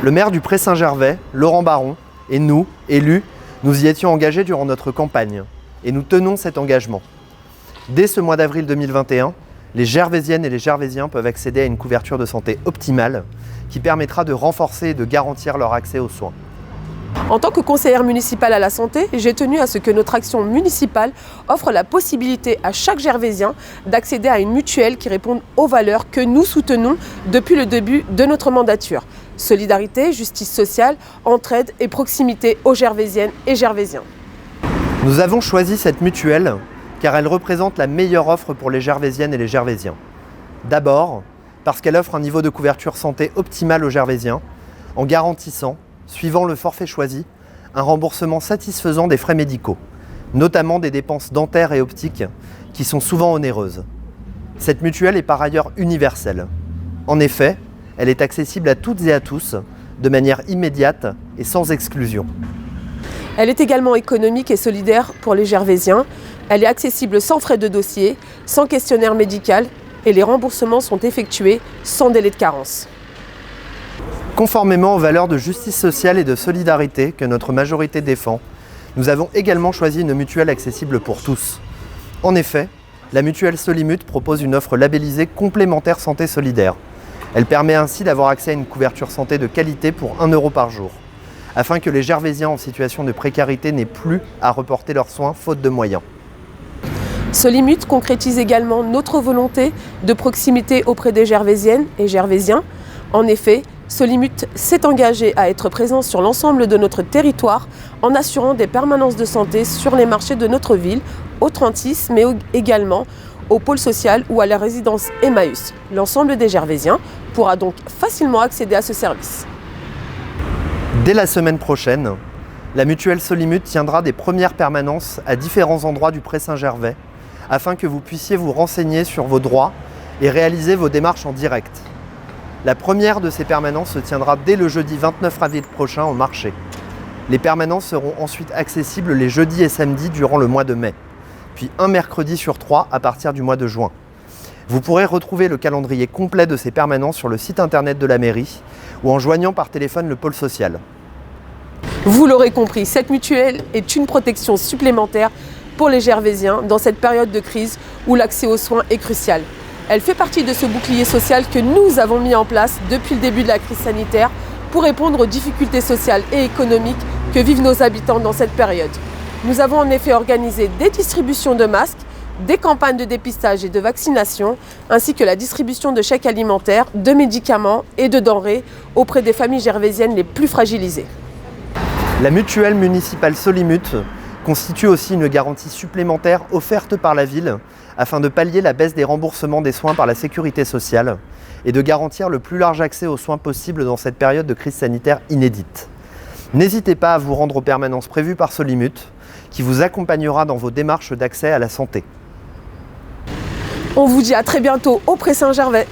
Le maire du Pré-Saint-Gervais, Laurent Baron, et nous, élus, nous y étions engagés durant notre campagne. Et nous tenons cet engagement. Dès ce mois d'avril 2021, les Gervaisiennes et les Gervaisiens peuvent accéder à une couverture de santé optimale qui permettra de renforcer et de garantir leur accès aux soins. En tant que conseillère municipale à la santé, j'ai tenu à ce que notre action municipale offre la possibilité à chaque Gervaisien d'accéder à une mutuelle qui réponde aux valeurs que nous soutenons depuis le début de notre mandature. Solidarité, justice sociale, entraide et proximité aux Gervaisiennes et Gervaisiens. Nous avons choisi cette mutuelle car elle représente la meilleure offre pour les Gervaisiennes et les Gervaisiens. D'abord, parce qu'elle offre un niveau de couverture santé optimal aux Gervaisiens, en garantissant, suivant le forfait choisi, un remboursement satisfaisant des frais médicaux, notamment des dépenses dentaires et optiques, qui sont souvent onéreuses. Cette mutuelle est par ailleurs universelle. En effet, elle est accessible à toutes et à tous, de manière immédiate et sans exclusion. Elle est également économique et solidaire pour les Gervaisiens. Elle est accessible sans frais de dossier, sans questionnaire médical et les remboursements sont effectués sans délai de carence. Conformément aux valeurs de justice sociale et de solidarité que notre majorité défend, nous avons également choisi une mutuelle accessible pour tous. En effet, la mutuelle Solimut propose une offre labellisée complémentaire santé solidaire. Elle permet ainsi d'avoir accès à une couverture santé de qualité pour 1 € par jour, afin que les Gervaisiens en situation de précarité n'aient plus à reporter leurs soins faute de moyens. Solimut concrétise également notre volonté de proximité auprès des Gervaisiennes et Gervaisiens. En effet, Solimut s'est engagé à être présent sur l'ensemble de notre territoire en assurant des permanences de santé sur les marchés de notre ville, au 36, mais également au pôle social ou à la résidence Emmaüs. L'ensemble des Gervaisiens pourra donc facilement accéder à ce service. Dès la semaine prochaine, la mutuelle Solimut tiendra des premières permanences à différents endroits du Pré-Saint-Gervais afin que vous puissiez vous renseigner sur vos droits et réaliser vos démarches en direct. La première de ces permanences se tiendra dès le jeudi 29 avril prochain au marché. Les permanences seront ensuite accessibles les jeudis et samedis durant le mois de mai, puis un mercredi sur 3 à partir du mois de juin. Vous pourrez retrouver le calendrier complet de ces permanences sur le site internet de la mairie ou en joignant par téléphone le pôle social. Vous l'aurez compris, cette mutuelle est une protection supplémentaire pour les Gervaisiens dans cette période de crise où l'accès aux soins est crucial. Elle fait partie de ce bouclier social que nous avons mis en place depuis le début de la crise sanitaire pour répondre aux difficultés sociales et économiques que vivent nos habitants dans cette période. Nous avons en effet organisé des distributions de masques, des campagnes de dépistage et de vaccination, ainsi que la distribution de chèques alimentaires, de médicaments et de denrées auprès des familles gervaisiennes les plus fragilisées. La mutuelle municipale Solimut constitue aussi une garantie supplémentaire offerte par la ville afin de pallier la baisse des remboursements des soins par la sécurité sociale et de garantir le plus large accès aux soins possible dans cette période de crise sanitaire inédite. N'hésitez pas à vous rendre aux permanences prévues par Solimut, qui vous accompagnera dans vos démarches d'accès à la santé. On vous dit à très bientôt au Pré-Saint-Gervais.